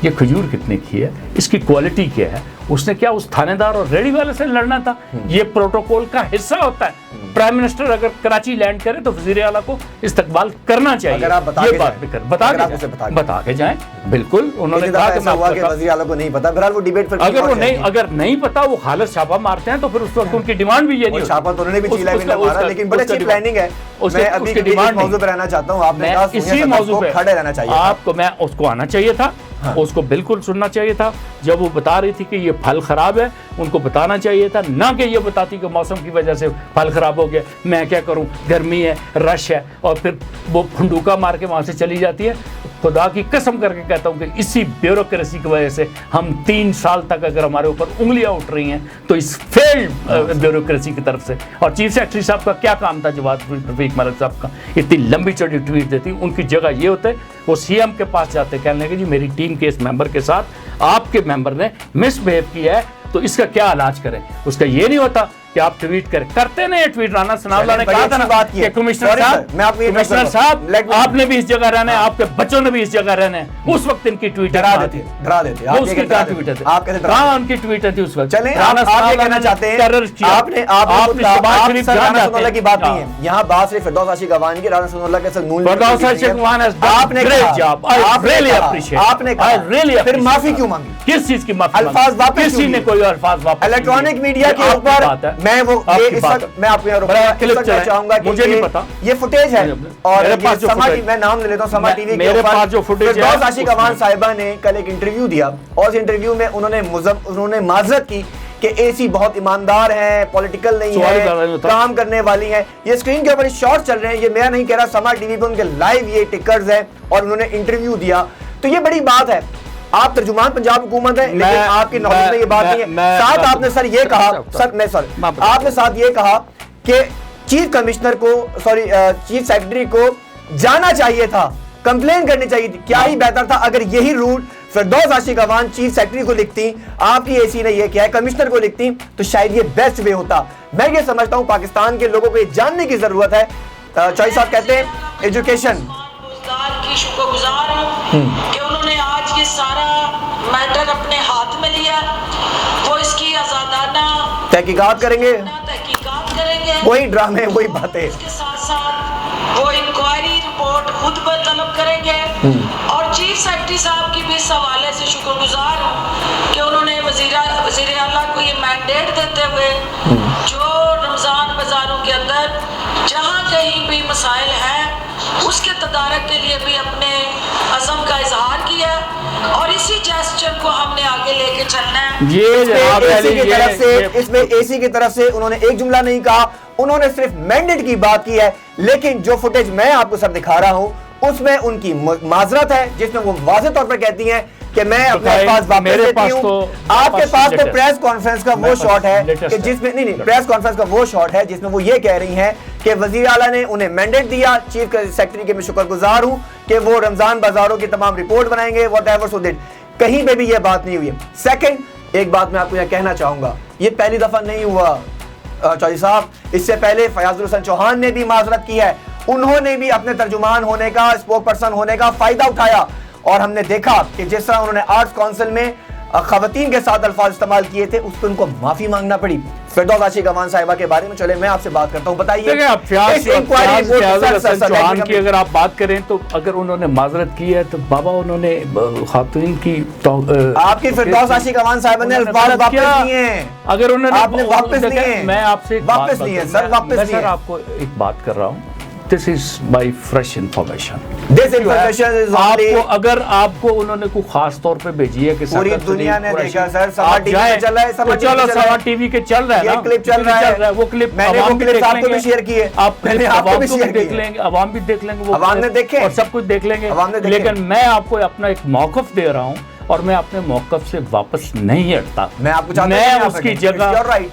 ये खजूर कितने की है, इसकी क्वालिटी क्या है। उसने क्या उस थानेदार और रेडी वाले से लड़ना था? ये प्रोटोकॉल का हिस्सा होता है। प्राइम मिनिस्टर अगर कराची लैंड करे तो वज़ीर आला को इस्तकबाल करना चाहिए। अगर आप बता के जाएं, बिल्कुल। उन्होंने कहा कि वज़ीर आला को नहीं पता, बहरहाल वो डिबेट पर, अगर नहीं पता, वो खालिद छापा मारते हैं तो फिर उस वक्त उनकी डिमांड भी ये नहीं, छापा तो उन्होंने भी चीला मारा, लेकिन बड़ी अच्छी प्लानिंग है। मैं अभी डिमांड मौजू पे रहना चाहता हूं, आपने कहा इसी मौजू पे खड़े रहना चाहिए आपको, मैं उसको आना चाहिए था, उसको बिल्कुल सुनना चाहिए था। जब वो बता रही थी कि ये फल खराब है, उनको बताना चाहिए था, ना कि ये बताती कि मौसम की वजह से फल खराब हो गया, मैं क्या करूं, गर्मी है, रश है, और फिर वो फंडूका मार के वहाँ से चली जाती है। खुदा की कसम करके कहता हूँ कि इसी ब्यूरोक्रेसी की वजह से हम 3 साल तक अगर हमारे ऊपर उंगलियां उठ रही हैं तो इस फेल्ड ब्यूरोक्रेसी की तरफ से। और चीफ सेक्रेटरी साहब का क्या काम था, जवाद रफीक मलिक साहब का? इतनी लंबी चौड़ी ट्वीट देती, उनकी जगह ये होते वो सीएम के पास जाते, कहने लगे जी मेरी टीम के इस मेंबर के साथ आपके मेंबर ने मिसबिहेव किया है तो इसका क्या इलाज करें। उसका ये नहीं होता कि आप ट्वीट करते नहीं ट्वीट। राना सनाउल्लाह ने बड़ी कहा था ना बात की है। कमिश्नर Sorry साहब, sir, मैं आपको ये कमिश्नर साहब आपने भी इस जगह रहना है, आपके बच्चों ने भी इस जगह रहना है। उस वक्त इनकी ट्वीट डरा देते आप उसकी ये क्या कहते ट्वीट हैं, आप कहते हैं कहाँ उनकी ट्वीट थी उस वक्त? चलें, राना आप ये सनाउल्लाह कहना ने चाहते हैं टेरर किया। आपने शहबाज शरीफ जान राना जाते सनाउल्लाह की बात नहीं हैं। है, यहाँ बात सिर्फ फिरदौस आशिक अवान की, राना सनाउल्लाह के साथ नून फिरदौस आशिक अवान has done आपने great कहा, job. I आपने really कहा, appreciate. आपने कहा, I really फिर appreciate. माफी क्यों मांगी? किस चीज की माफी? अल्फाज वापस किसी क्यों ने लिए? कोई अल्फाज वापस इलेक्ट्रॉनिक मीडिया के आपकी ऊपर बात है। मैं वो आपकी ये इस बात वक्त मैं आपको यहाँ बड़ा रुकूंगा, इस क्लिप वक्त मैं चलाएं। चाहूंगा कि मुझे नहीं पता। ये फुटेज है और मेरे ये पास जो समा footage- मैं नाम ले लेता हूँ समा टीवी के मेरे ऊपर पास जो footage है, फिरदौस आशिक उसमें- अवान साहिबा ने कल एक इंटरव्यू दिया और उस इंटरव्यू में उन्होंने माजरत की कि एसी बहुत ईमानदार हैं, पॉलिटिकल नहीं सवाल है, कर रहे हो तो। काम करने वाली हैं। ये स्क्रीन के ऊपर शॉट चल रहे हैं, ये मैं नहीं कह रहा, समा टीवी पे उनके लाइव ये टिकर्स हैं और उन्होंने इंटरव्यू दिया। तो ये बड़ी बात है, आप तर्जुमान पंजाब हुकूमत है लेकिन आपकी नॉलेज में ये बात नहीं है। साथ आपने सर ये कहा, आपने साथ ये कहा कि चीफ कमिश्नर को चीफ सेक्रेटरी को जाना चाहिए था, कंप्लेन करनी चाहिए थी। क्या ही बेहतर था अगर यही रूल फिरदौस आशिक अवान चीफ सेक्रेटरी को लिखती, आपकी एसी ने ये किया है, कमिश्नर को लिखती, तो शायद ये बेस्ट वे होता। मैं ये समझता हूं पाकिस्तान के लोगों को ये जानने की जरूरत है। चौधरी साहब कहते हैं एजुकेशन की शुक्रगुजार हूं कि उन्होंने आज ये सारा मैटर अपने हाथ में लिया, वो इसकी आजादाना तहकीकात करेंगे, तहकीकात करेंगे, वही ड्रामे वही बातें, इसके साथ साथ वो इंक्वायरी रिपोर्ट खुद पर तलब करेंगे। और चीफ सेक्रेटरी साहब की भी इस हवाले से शुक्रगुजार हूँ कि उन्होंने वजीर आला को ये मैंडेट देते हुए जो रमजान बाजारों के अंदर जहाँ कहीं भी मसाइल हैं उसके तदारक के लिए भी अपने अज़म का इजहार किया और इसी जेस्चर को हमने आगे लेके चलना है। इसमें एसी की तरफ से उन्होंने एक जुमला नहीं कहा, उन्होंने सिर्फ मैंडेट की बात की है। लेकिन जो फुटेज मैं आपको सब दिखा रहा हूं उसमें उनकी माजरत है जिसमें वो वाज़ेह तौर पर कहती हैं कि मैं अपने पास वापस लेती हूं। आपके पास तो प्रेस कॉन्फ्रेंस का वो शॉट है कि जिसमें नहीं प्रेस कॉन्फ्रेंस का वो शॉट है जिसमें वो ये कह रही हैं कि वजीर आला ने उन्हें मैंडेट दिया, चीफ सेक्रेटरी के मैं शुक्रगुजार हूं कि वो रमजान बाजारों की तमाम रिपोर्ट बनाएंगे, व्हाटएवर सो दैट। कहीं पे भी ये बात नहीं हुई है। सेकंड एक बात मैं आपको यहाँ कहना चाहूंगा, ये पहली दफा नहीं हुआ चौधरी साहब, इससे पहले फयाजुल हसन चौहान ने भी माजरत की है, उन्होंने भी अपने तर्जुमान होने का, स्पोक पर्सन होने का फायदा उठाया और हमने देखा कि जिस तरह उन्होंने आर्ट्स काउंसिल में खवातीन के साथ अल्फाज इस्तेमाल किए थे उस पर उनको माफी मांगना पड़ी। फिरदौस आशिक अवान साहिबा के बारे में चले मैं आपसे बात करता हूं, बताइए चौहान की अगर आप बात करें तो अगर उन्होंने माजरत की है तो बाबा उन्होंने खातून की आपकी फिरदौस आशिक अवान साहिबा ने अल्फाज वापस लिए हैं, अगर उन्होंने आपने वापस लिए, मैं आपसे वापस लिए सर, वापस लिए। सर आपको एक बात कर रहा हूँ, this is my fresh information. आपको अगर आपको उन्होंने कोई खास तौर पे भेजी है कि पूरी दुनिया ने देखा सर, समा टीवी पे चल रहा है, चलो समा टीवी के चल रहा है ना, क्लिप चल रहा है, वो क्लिप मैंने वो क्लिप आपको भी शेयर किए, आप आपको भी शेयर देख लेंगे, अवाम भी देख लेंगे, अवाम ने देखे और सब कुछ देख लेंगे। लेकिन मैं आपको अपना एक मौक़िफ़ दे रहा हूँ और मैं अपने मौक़िफ़ से वापस नहीं हटता। मैं आपको मैं उसकी जगह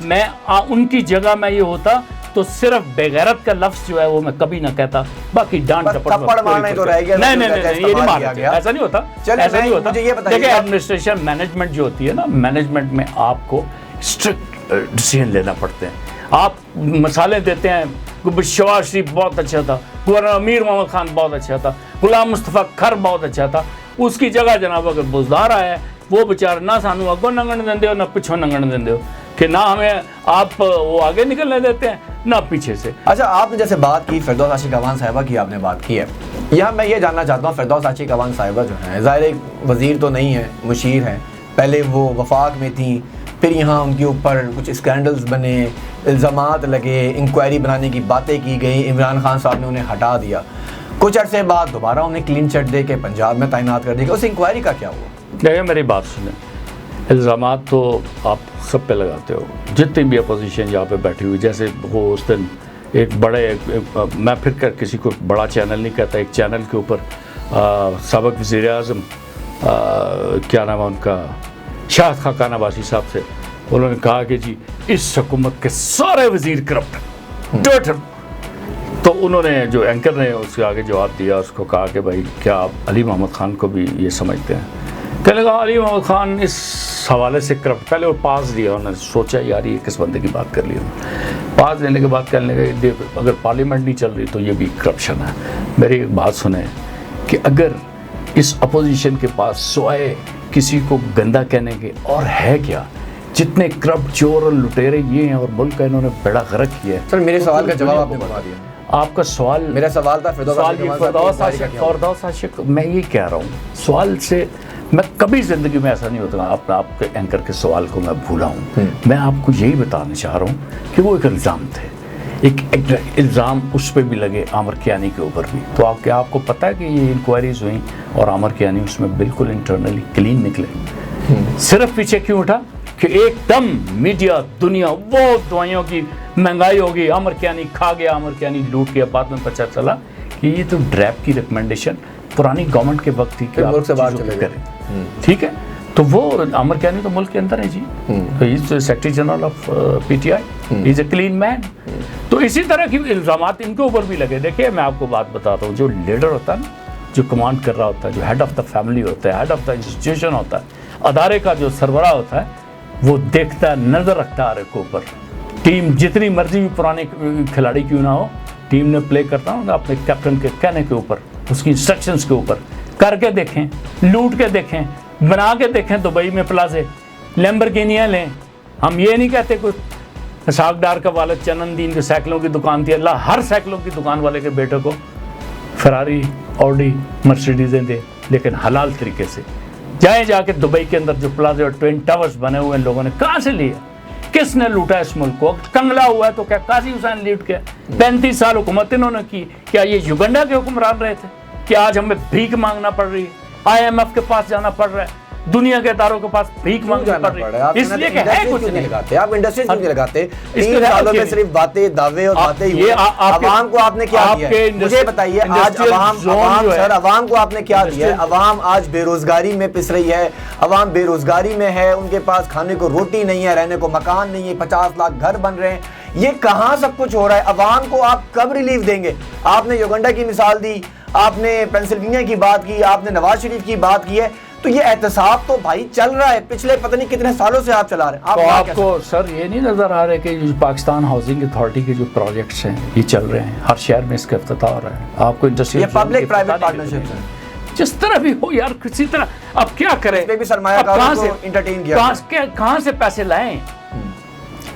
मैं उनकी जगह मैं ये होता तो सिर्फ बेगैरत का लफ्ज जो है वो मैं कभी ना कहता, बाकी डांट थप्पड़ मारना ही तो रह गया। नहीं ये नहीं मारना, ऐसा नहीं होता, ऐसा नहीं होता। देखिए एडमिनिस्ट्रेशन मैनेजमेंट जो होती है ना, मैनेजमेंट में आपको स्ट्रिक्ट डिसीजन लेना पड़ते हैं। आप मसाले देते हैं, शहबाज शरीफ बहुत अच्छा था, गवर्नर अमीर मोहम्मद खान बहुत अच्छा था, गुलाम मुस्तफ़ा खर बहुत अच्छा था, उसकी जगह जनाब अगर बुजदार आया वो बेचारा ना सानू अगो नंगन देंदे हो ना पिछों नंगन देंदे हो कि ना हमें आप वो आगे निकलने देते हैं ना पीछे से। अच्छा, आपने जैसे बात की फिरदौस आशिक अवान साहिबा की, आपने बात की है, यहाँ मैं ये जानना चाहता हूँ फिरदौस आशिक अवान साहिबा जो है ज़ाहिर एक वज़ीर तो नहीं है, मुशीर हैं, पहले वो वफाक में थी, फिर यहाँ उनके ऊपर कुछ स्कैंडल्स बने, इल्ज़ामात लगे, इंक्वायरी बनाने की बातें की गई, इमरान खान साहब ने उन्हें हटा दिया, कुछ अरसे बाद दोबारा उन्हें क्लीन चिट दे के पंजाब में तैनात कर दिया। उस इंक्वायरी का क्या हुआ? देखिए मेरी बात सुने, इल्ज़ामात तो आप सब पे लगाते हो, जितनी भी अपोजिशन यहाँ पे बैठी हुई, जैसे वो उस दिन एक बड़े मैं फिर कर किसी को बड़ा चैनल नहीं कहता, एक चैनल के ऊपर साबिक़ वज़ीर आज़म क्या नाम है उनका, शाहिद खान अब्बासी साहब से उन्होंने कहा कि जी इस हुकूमत के सारे वज़ीर करप्ट। तो उन्होंने जो एंकर ने उसके आगे जवाब दिया, उसको कहा कि भाई क्या आप अली मोहम्मद खान को भी ये समझते हैं कहने लगा अली मोहम्मद खान इस हवाले से करप्ट, पहले वो पास दिया, उन्होंने सोचा यार ये किस बंदे की बात कर ली, पास देने के बाद कहने लगे अगर पार्लियामेंट नहीं चल रही तो ये भी करप्शन है। मेरी एक बात सुने कि अगर इस अपोजिशन के पास सोए किसी को गंदा कहने के और है क्या, जितने करप्ट चोर और लुटेरे ये हैं और मुल्क का इन्होंने बेड़ा गर्क किया है। सर मेरे सवाल का जवाब आपने बता दिया। आपका सवाल, मेरा सवाल था फिरदौस आशिक, मैं ये कह रहा हूँ सवाल से मैं कभी ज़िंदगी में ऐसा नहीं होता आपके एंकर के सवाल को मैं भूला हूँ। मैं आपको यही बताना चाह रहा हूँ कि वो एक इल्ज़ाम थे, एक इल्ज़ाम उस पर भी लगे आमिर कियानी के ऊपर भी। तो आपको पता है कि ये इंक्वायरीज हुई और आमिर कियानी उसमें बिल्कुल इंटरनली क्लीन निकले। सिर्फ पीछे क्यों उठा कि एकदम मीडिया दुनिया वो दवाइयों की महंगाई होगी, आमिर कियानी खा गया, आमिर कियानी लूट गया। बाद में पता चला कि ये तो ड्रैप की रिकमेंडेशन पुरानी गवर्नमेंट के वक्त थी कि आप से बाहर चले करें, ठीक है। तो वो आमिर कियानी तो मुल्क के अंदर है जी, तो is secretary general of PTI, is a clean man. तो इसी तरह की इल्ज़ामात इनके ऊपर भी लगे। देखिए मैं आपको बात बताता हूँ, जो लीडर होता है ना, जो कमांड कर रहा होता है, जो हेड ऑफ द फैमिली होता है, हेड ऑफ द इंस्टीट्यूशन होता है, अदारे का जो सरबराह होता है, वो देखता है, नज़र रखता है के ऊपर। टीम जितनी मर्जी भी पुराने खिलाड़ी क्यों ना हो, टीम ने प्ले करता हूँ अपने कैप्टन के कहने के ऊपर, उसकी इंस्ट्रक्शंस के ऊपर, करके देखें, लूट के देखें, बना के देखें दुबई में प्लाजे, लैम्बोर्गिनियां लें। हम ये नहीं कहते कोई सागडार का वालिद चननदीन के साइकिलों की दुकान थी, अल्लाह हर साइकिलों की दुकान वाले के बेटे को फरारी, ऑडी, मर्सिडीज़ें दे, लेकिन हलाल तरीके से। जाए जाके दुबई के अंदर जो प्लाजे और ट्विन टावर्स बने हुए हैं, लोगों ने कहाँ से लिया, किसने लूटा इस मुल्क को? कंगला हुआ है तो क्या काजी हुसैन लूट के? 35 साल हुकूमत इन्होंने की, क्या ये युगंडा के हुक्मरान रहे थे कि आज हमें भीख मांगना पड़ रही है, IMF के पास जाना पड़ रहा है, दुनिया के इदारों के पास भीख मांगना पड़ रही है? इसलिए कि है कुछ नहीं लगाते आप, इंडस्ट्री क्यों नहीं लगाते? 3 सालों में सिर्फ बातें, दावे और बातें ही। अवाम को आपने क्या दिया है मुझे बताइए? आज अवाम सर, अवाम को आपने क्या दिया है? अवाम आज बेरोजगारी में पिस रही है, अवाम बेरोजगारी में है, उनके पास खाने को रोटी नहीं है, रहने को मकान नहीं है, 50 लाख घर बन रहे हैं। ये कहाँ सब कुछ हो रहा है? अवाम को आप कब रिलीफ देंगे? आपने युगांडा की मिसाल दी, आपने पेंसिल्वेनिया की बात की, आपने नवाज शरीफ की बात की है, तो ये एहतसाब तो भाई चल रहा है, पिछले पता नहीं कितने सालों से आप चला रहे हैं। तो आपको सर ये नहीं नजर आ रहा है कि जो पाकिस्तान हाउसिंग अथॉरिटी के जो प्रोजेक्ट्स हैं ये चल रहे हैं, हर शहर में इसका इफ्तिताह हो रहा है। आपको इंडस्ट्रियल पब्लिक प्राइवेट पार्टनरशिप है, जिस तरह भी हो यार, किसी तरह अब क्या करें, भी सरमायाकारों को एंटरटेन किया, कहाँ से पैसे लाएं?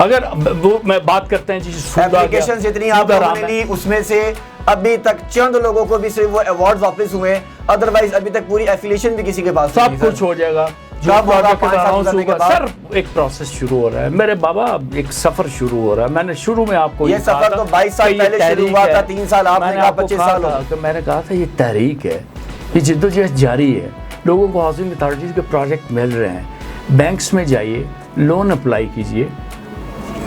अगर वो मैं बात करते हैं जी, एप्लीकेशन जितनी आपने ली उसमें से अभी तक चंद लोगों को भी सिर्फ वो अवार्ड्स वापस हुए, अदरवाइज अभी तक पूरी एफिलिएशन भी किसी के पास सब कुछ हो जाएगा। सर एक प्रोसेस शुरू हो रहा है मेरे बाबा, एक सफर शुरू हो रहा है। मैंने शुरू में आपको ये सफर तो 22 साल पहले शुरू हुआ था, 3 साल आपने कहा 25 साल हो गए। मैंने कहा था ये तहरीक है, ये जिद्दोजहद जारी है, लोगों को हाउसिंग अथॉरिटीज के प्रोजेक्ट मिल रहे हैं, बैंक्स में जाइए, लोन अप्लाई कीजिए,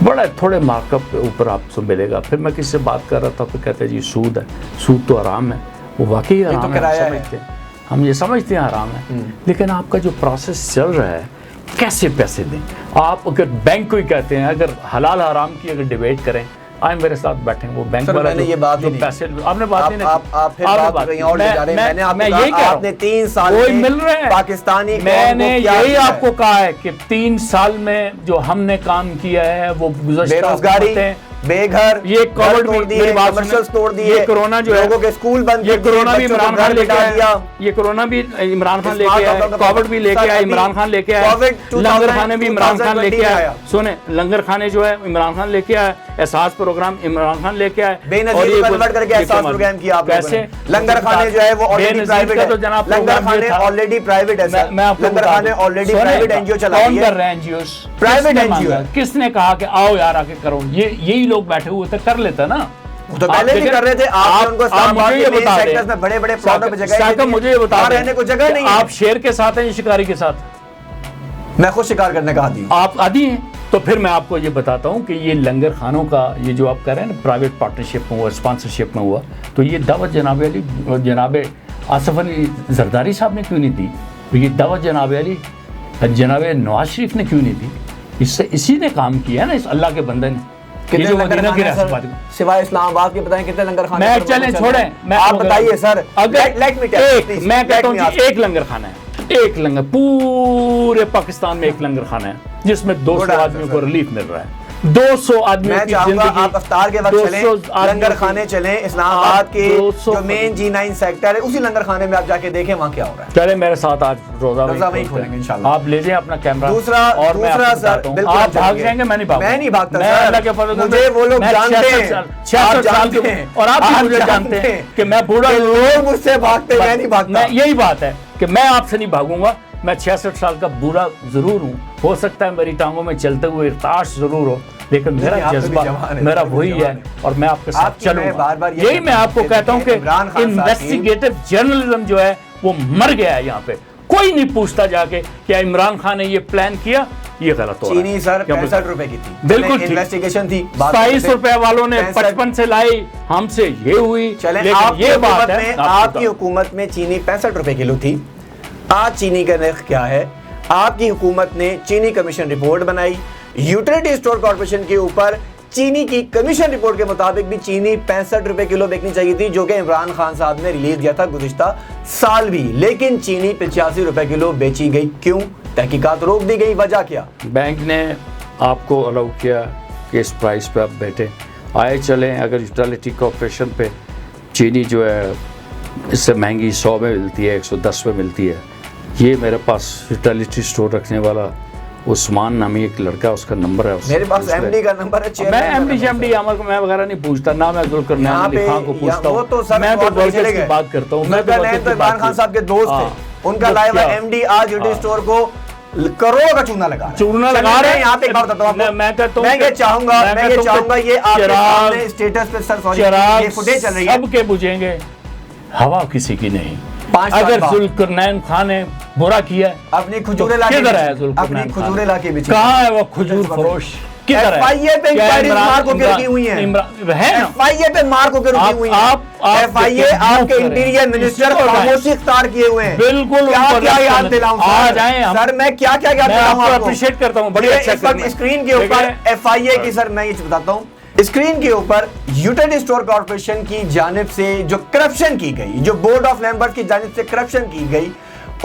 बड़ा थोड़े मार्कअप के ऊपर आपसे मिलेगा। फिर मैं किससे बात कर रहा था, फिर कहते हैं जी सूद है, सूद तो हराम है। वो वाकई हराम है, हम ये समझते हैं हराम है, लेकिन आपका जो प्रोसेस चल रहा है, कैसे पैसे दें आप? अगर बैंक को ही कहते हैं, अगर हलाल हराम की अगर डिबेट करें, आए मेरे साथ बैठे वो बैंक वाला ये बात जो पैसे आपने बात नहीं, आप फिर बात कहीं और ले जा रहे हैं। मैं यही कह रहा हूं, आपने 3 साल में मिल रहे हैं पाकिस्तानी, मैंने यही आपको कहा है कि 3 साल में जो हमने काम किया है वो बेरोजगारी, बेघर, ये कोविड तोड़ दिए, कमर्शियल्स तोड़ दिए, ये कोरोना जो है, लोगों के स्कूल बंद, ये कोरोना भी इमरान खान लेके आया, ये कोरोना भी इमरान खान लेके आया, कोविड भी लेके आया इमरान खान लेके आया, लंगर खाने भी इमरान खान लेके आया। सुने, लंगर खाने जो है इमरान खान लेके आया, एहसास प्रोग्राम इमरान खान लेके आया, बेनजीर को कन्वर्ट करके एहसास प्रोग्राम किया आपने। कैसे? लंगर खाने जो है वो ऑलरेडी प्राइवेट है, लंगर खाने ऑलरेडी प्राइवेट है सर, लंगर खाने ऑलरेडी प्राइवेट एनजीओ चला रही है। कौन कर रहे हैं एनजीओस? प्राइवेट एनजीओ है। किसने कहा कि आओ यार आके करो? यही लोग बैठे हुए थे, कर लेता ना, तो पहले भी कर रहे थे। आप उनको सेक्टर्स में बड़े-बड़े प्लॉटों पे जगह, मुझे ये बता रहने को जगह नहीं है। आप शेर के साथ हैं, शिकारी के साथ? मैं खुद शिकार करने का आदी हूं। आप आदी हैं? तो फिर मैं आपको ये बताता हूं कि ये लंगर खानों का ये जो आप कह रहे हैं ना, प्राइवेट पार्टनरशिप में हुआ, स्पॉन्सरशिप में हुआ, तो ये दावत जनाब आसिफ अली जरदारी साहब ने क्यों नहीं दी? तो ये दावत जनाब नवाज शरीफ ने क्यों नहीं दी? इससे इसी ने काम किया है ना, इस अल्लाह के बंदे ने। सिवाय इस्लामाबाद के बताएं कितने लंगर खाने? मैं चलें छोड़ें, आप बताइए सर। अगर मैं कहता हूं एक लंगर खाना है, एक लंगर, पूरे पाकिस्तान में एक लंगर खाना है जिसमें 200 आदमियों को रिलीफ मिल रहा है। 200 आदमियों मैं की चाहूंगा जिंदगी, आप अफ्तार के वक्त चलें, 200 आदमियों लंगर की- खाने चलें, इस्लामाबाद के 200 जो मेन G9 सेक्टर है उसी लंगर खाने में आप जाके देखें वहाँ क्या हो रहा है। चले मेरे साथ आज रोजा रोजा वहीं खोलते खोलेंगे हैं। इंशाल्लाह। आप ले जाएं अपना कैमरा दूसरा और मैं आपको सर, बताता हूं। बिल्कुल आप हम भाग चलेंगे। जाएंगे, मैं नहीं भागूंगा। मैं नहीं भागता मैं सर। अल्लाह के फजल से- मुझे वो लोग मैं जानते 66 हैं, साल आप 66 साल जानते के हैं, और आप भी मुझे जानते जानते हैं कि मैं बूढ़ा कि लोग मुझसे भागते हैं, मैं नहीं भागता। मैं यही बात है कि मैं आपसे नहीं भागूंगा। मैं 66 साल का बूढ़ा जरूर हूँ, हो सकता है मेरी टांगों में चलते हुए इर्ताश जरूर हो, लेकिन मेरा आप तो भी जज्बा जवान हैं, मेरा आप तो भी वही जवान है हैं। और मैं आपके साथ आपकी मैं चलूंगा। बार-बार ये यही मैं आपको कहता हूँ कि इमरान खान साहब की- इन्वेस्टिगेटिव जर्नलिज्म जो है वो मर गया है यहाँ पे। कोई नहीं पूछता जाके क्या इमरान खान ने ये प्लान किया, ये गलत हो रहा है। चीनी सर क्या बोलते हैं? 65 रुपए की थी, बिल्कुल ठीक। इन्वेस्टिगेशन थी, 22 रुपए वालों ने 55 से लाई, हमसे ये हुई। चलें, लेकिन आपकी ये बात हुकूमत है में, आपको आपकी बताओ। हुकूमत में चीनी 65 रुपए किलो थी। आज चीनी का नर्ख क्या है? आपकी हुकूमत ने चीनी कमीशन रिपोर्ट बनाई, यूटिलिटी स्टोर कॉर्पोरेशन के ऊपर चीनी की कमीशन रिपोर्ट के मुताबिक भी चीनी 65 रुपए किलो बिकनी चाहिए थी, जो कि इमरान खान साहब ने रिलीज किया था गुज़िश्ता साल भी, लेकिन चीनी 85 रुपए किलो बेची गई। क्यों? तहकीकात रोक दी गई, वजह क्या? बैंक ने आपको अलाउ किया कि इस प्राइस पे आप बैठे आए चलें। अगर यूटिलिटी कॉर्पोरेशन पे चीनी जो है इससे महंगी 100 में मिलती है, 110 में मिलती है। ये मेरे पास यूटिलिटी स्टोर रखने वाला उस्मान नामी एक लड़का, उसका नंबर है, उससे मेरे पास पूछ ले। एमडी का नंबर है, चेयरमैन मैं का एमडी नंबर है, शेमडी अमर को मैं वगैरह नहीं पूछता ना, मैं जुल्फिकार यहाँ नैन पे खान को पूछता वो तो हूँ। सर मैं तो बहुत पहले वर्कर्स चले की गए। बात करता हूँ। मैं तो जुल्फिकार वर्कर्स नैन तो की इमरान बात खान साहब के दोस्त हाँ। थे, उनका तो लाया हुआ क्या? एमडी आज यूटिलिटी हाँ। स्टोर को करोड़ों का चूना लगा रहा है। चूना चलिए, लगा रहे मैं हैं। यहाँ पे एक बात बताता हूँ आपको। मैं कहता हूँ मैं ये कि- चाहूंगा मैं मैं ये कहता हूँ चाहूंगा कि ये आपके चिराग- सामने स्टेटस पे सर सॉरी चिराग ये फुटेज चल रही है। सबके बुझेंगे, हवा किसी की नहीं। 5 साल अगर बाद। जुल्फिकार खान ने बुरा किया है, अपनी खजूरे तो लाके किधर है बेची। जुल्फिकार अपनी खान? खजूरे लाके बेची। कहाँ है वो खजूर फरोश? किधर है? FIA पे क्या इंक्वायरी इमरान- मार्क होकर इमरान- रुकी हुई है। इमरान है ना? FIA पे मार्क होकर रुकी हुई है। आप FIA देखिए, आपके करें। इंटीरियर मिनिस्टर इसी को खामोशी इख्तियार किए हुए हैं। बिल्कुल क्या उनको क्या याद रख- दिलाऊं आ सर? जाएं हम। सर मैं क्या क्या याद मैं दिलाऊं आपको आपको? appreciate करता हूं, बड़ी ये अच्छा इस वक्त करना। स्क्रीन के ऊपर देखिए- FIA की सर मैं ये बताता हूँ, स्क्रीन के ऊपर यूटिलिटी स्टोर कॉर्पोरेशन की जानिब से जो करप्शन की गई, जो बोर्ड ऑफ मेंबर्स की जानिब से करप्शन की गई,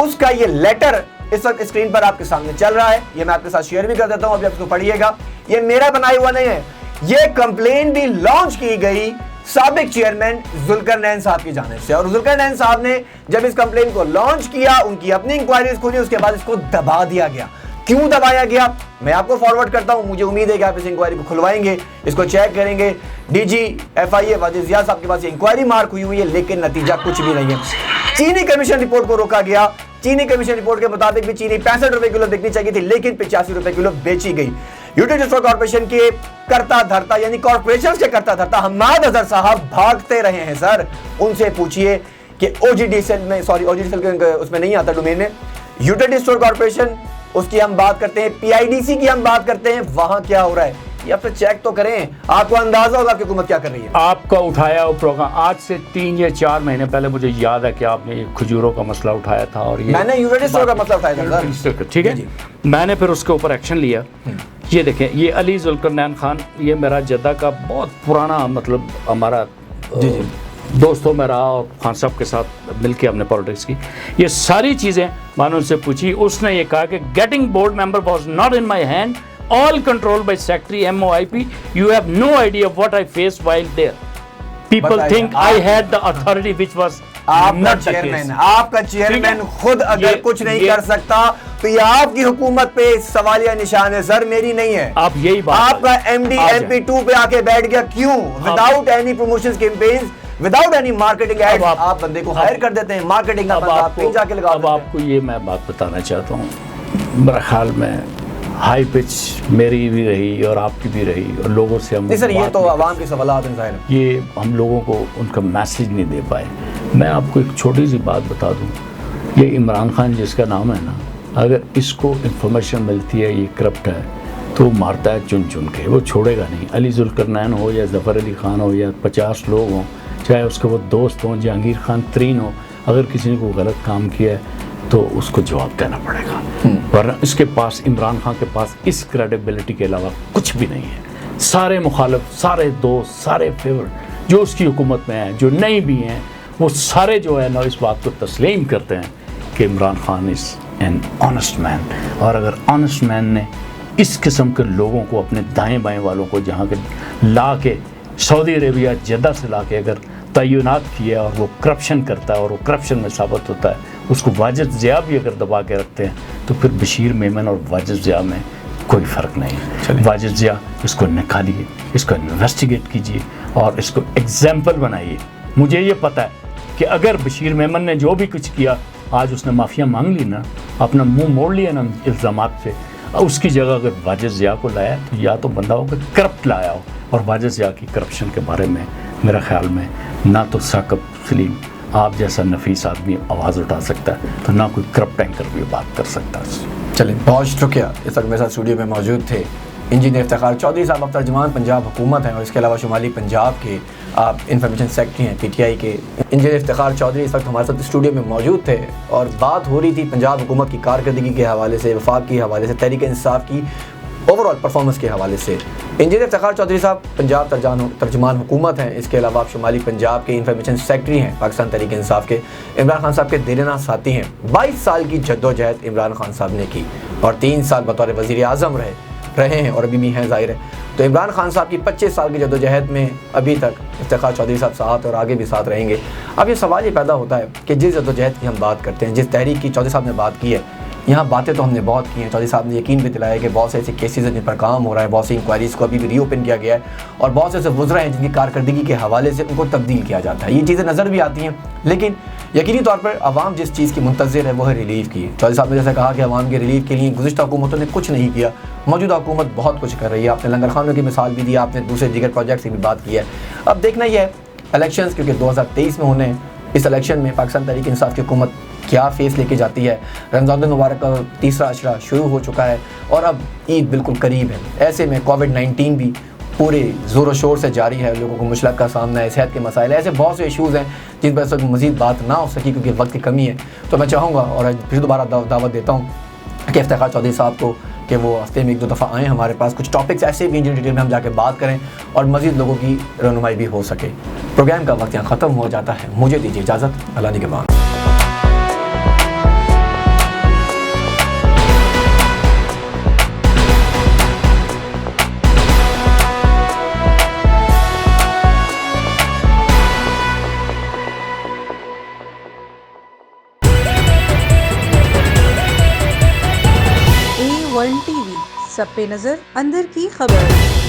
उसका ये लेटर इस वक्त स्क्रीन पर आपके सामने चल रहा है। ये मैं आपके साथ शेयर भी कर देता हूं, अभी आप इसको पढ़िएगा। ये मेरा बनाया हुआ नहीं है, ये कंप्लेन भी लॉन्च की गई साबिक चेयरमैन जुल्फिकार नैन साहब की जानिब से। और जुल्फिकार नैन साहब ने जब इस कंप्लेन को लॉन्च किया, उनकी अपनी इंक्वायरीज खुली, उसके बाद इसको दबा दिया गया। क्यों दबाया गया मैं आपको फॉरवर्ड करता हूं। मुझे उम्मीद है कि आप इस इंक्वायरी को खुलवाएंगे, इसको चेक करेंगे। डीजी FIA वाजिद जिया साहब के पास ये इंक्वायरी मार्क हुई हुई है, लेकिन नतीजा कुछ भी नहीं है। चीनी कमीशन रिपोर्ट को रोका गया। चीनी कमीशन रिपोर्ट के मुताबिक भी चीनी 65 रुपए किलो बिकनी चाहिए थी, लेकिन 85 रुपए किलो बेची गई। यूटिलिटी स्टोर कॉर्पोरेशन के करता धरता यानी कॉर्पोरेशन के करता धरता हम्माद अजहर साहब भागते रहे हैं सर। उनसे पूछिए कि OGDCL में, सॉरी OGDCL के उसमें नहीं आता डोमेन में, यूटिलिटी स्टोर कॉर्पोरेशन उसकी हम बात करते हैं, PIDC की हम बात करते हैं, वहां क्या हो रहा है ये आप तो चेक तो करें, आपको अंदाजा होगा कि हुकूमत क्या कर रही है। आपका उठाया वो प्रोग्राम आज से 3 या 4 महीने पहले मुझे याद है कि आपने ये खजूरों का मसला उठाया था और ये मैंने यूटिलिटी स्टोर का मसला उठाया था सर। ठीक है जी, मैंने फिर उसके ऊपर एक्शन लिया। ये देखें, ये अली जुल्फिकार नैन खान, ये मेरा जद्दा का बहुत पुराना मतलब हमारा दोस्तों में रहा और खान साहब के साथ मिलके हमने पॉलिटिक्स की। ये सारी चीज़ें मैंने उनसे पूछी, उसने ये कहा कि getting bored member was not in my hand, all controlled by secretary MOIP. You have no idea what I faced while there. People बताइए, think I had the authority which was आपका not the चेयरमैन case. आपका चेयरमैन ठीक है? खुद अगर ये- कुछ नहीं ये- कर सकता तो ये आपकी हुकूमत पे सवालिया निशान है सर, मेरी नहीं है। आप यही बात आपका MD आ जाए। MP2 पे आके बैठ गया, क्यों? Without any promotion campaigns, without any marketing ads, आप बंदे को हायर कर देते हैं, मार्केटिंग का अब बंदा आप कहीं जाके लगा अब देते हैं। आपको ये मैं बात बताना चाहता हूँ। मेरे ख्याल में हाई पिच मेरी भी रही और आपकी भी रही और लोगों से हम नहीं सर, ये बात तो नहीं आवाम के सवालात हैं ज़ाहिर है। ये हम लोगों को उनका मैसेज नहीं दे पाए। मैं आपको एक छोटी सी बात बता दूं, ये इमरान खान जिसका नाम है ना, अगर इसको इंफॉर्मेशन मिलती है ये करप्ट है तो मारता है चुन चुन के, वो छोड़ेगा नहीं। अली जुल्फिकार नैन हो या ज़फ़र अली ख़ान हो या 50 लोग हों, चाहे उसके वो दोस्त हों, जहांगीर खान तरीन हो, अगर किसी ने कोई गलत काम किया है तो उसको जवाब देना पड़ेगा। वरना इसके पास, इमरान खान के पास इस क्रेडिबिलिटी के अलावा कुछ भी नहीं है। सारे मुखालिफ, सारे दोस्त, सारे फेवरेट जो उसकी हुकूमत में हैं, जो नहीं भी हैं, वो सारे जो है ना इस बात को तस्लीम करते हैं कि Imran Khan is an honest man, और अगर ऑनेस्ट मैन ने इस किस्म के लोगों को अपने दाएं बाएं वालों को जहाँ के ला के सऊदी अरेबिया जद्दा से ला के अगर तयनात किया और वो करप्शन करता है और वो करप्शन में साबित होता है, उसको वाजिद ज़िया भी अगर दबा के रखते हैं तो फिर बशीर मेमन और वाजिद ज़िया में कोई फ़र्क नहीं है। वाजिद ज़िया इसको निकालिए, इसको इन्वेस्टिगेट कीजिए और इसको एग्जाम्पल बनाइए। मुझे ये पता है कि अगर बशीर मेमन ने जो भी कुछ किया, आज उसने माफ़िया मांग ली ना, अपना मुंह मोड़ लिया ना इल्ज़ामात से, उसकी जगह अगर वाजिद ज़िया को लाया तो या तो बंदा हो कि करप्ट लाया हो। और वाजिद ज़िया की करप्शन के बारे में मेरा ख्याल में ना तो साकब सलीम आप जैसा नफीस आदमी आवाज़ उठा सकता है, तो ना कोई करप्ट एंकर भी बात कर सकता है। चलिए, बहुत शुक्रिया। इस वक्त मेरे साथ स्टूडियो में मौजूद थे इंजीनियर इफ्तिखार चौधरी साहब, अब तर्जुमान पंजाब हुकूमत हैं और इसके अलावा शुमाली पंजाब के आप इंफॉर्मेशन सेक्रेटरी हैं PTI के। इंजीनियर इफ्तिखार चौधरी इस वक्त हमारे साथ स्टूडियो में मौजूद थे और बात हो रही थी पंजाब हुकूमत की कारकर्दगी के हवाले से, वफाक के हवाले से, तहरीक इंसाफ की ओवरऑल परफॉर्मेंस के हवाले से। इंजीनियर इफ्तिखार चौधरी साहब पंजाब तर्जुमान हुकूमत हैं, इसके अलावा आप शुमाली पंजाब के इंफॉर्मेशन सेक्रेटरी हैं पाकिस्तान तहरीक इंसाफ के। इमरान खान साहब के दिलना साथी हैं। 22 साल की जद्दोजहद इमरान खान साहब ने की और 3 साल बतौर वज़ीर आज़म रहे हैं और अभी भी हैं, ज़ाहिर है। तो इमरान खान साहब की 25 साल की जद्दोजहद में अभी तक इफ्तिखार चौधरी साहब साथ और आगे भी साथ रहेंगे। अब ये सवाल ये पैदा होता है कि जिस जद्दोजहद की हम बात करते हैं, जिस तहरीक की चौधरी साहब ने बात की है, यहाँ बातें तो हमने बहुत की हैं। चौधरी साहब ने यकीन भी दिलाया कि बहुत से ऐसे केसेस हैं जिन पर काम हो रहा है, बहुत सी इंक्वायरीज़ को अभी भी रीओपन किया गया है और बहुत से ऐसे वुज़रा हैं जिनकी कारकर्दगी के हवाले से उनको तब्दील किया जाता है। ये चीज़ें नज़र भी आती हैं, लेकिन यकीनी तौर पर आवाम जिस चीज़ की मुंतज़िर है वो है रिलीफ की। चौधरी साहब ने जैसे कहा कि आवाम के रिलीफ के लिए गुज़िश्ता हुकूमतों ने कुछ नहीं किया, मौजूदा हुकूमत बहुत कुछ कर रही है। आपने लंगर खानों की मिसाल भी दी, आपने दूसरे दीगर प्रोजेक्ट की भी बात की है। अब देखना यह है इलेक्शंस, क्योंकि 2023 में होने इस इलेक्शन में पाकिस्तान तहरीक इंसाफ की हुकूमत क्या फेस लेके जाती है। रमज़ान मुबारक का तीसरा अशरा शुरू हो चुका है और अब ईद बिल्कुल करीब है। ऐसे में कोविड-19 भी पूरे ज़ोर शोर से जारी है, लोगों को मुश्किल का सामना है, सेहत के मसाइल, ऐसे बहुत से इशूज़ हैं जिन पर सब मज़ीद बात ना हो सकी क्योंकि वक्त की कमी है। तो मैं चाहूँगा और फिर दोबारा दावत देता हूँ कि इफ्तिखार चौधरी साहब को कि वो हफ्ते में 1-2 दफ़ा आएँ हमारे पास। कुछ टॉपिक्स ऐसे भी हैं जिन डिटेल में हम जाके बात करें और मज़ीद लोगों की रहनुमाई भी हो सके। प्रोग्राम का वक्त यहाँ ख़त्म हो जाता है, मुझे दीजिए इजाज़त। अल्लाह निगहबान। A1 TV, सब पे नजर, अंदर की खबर।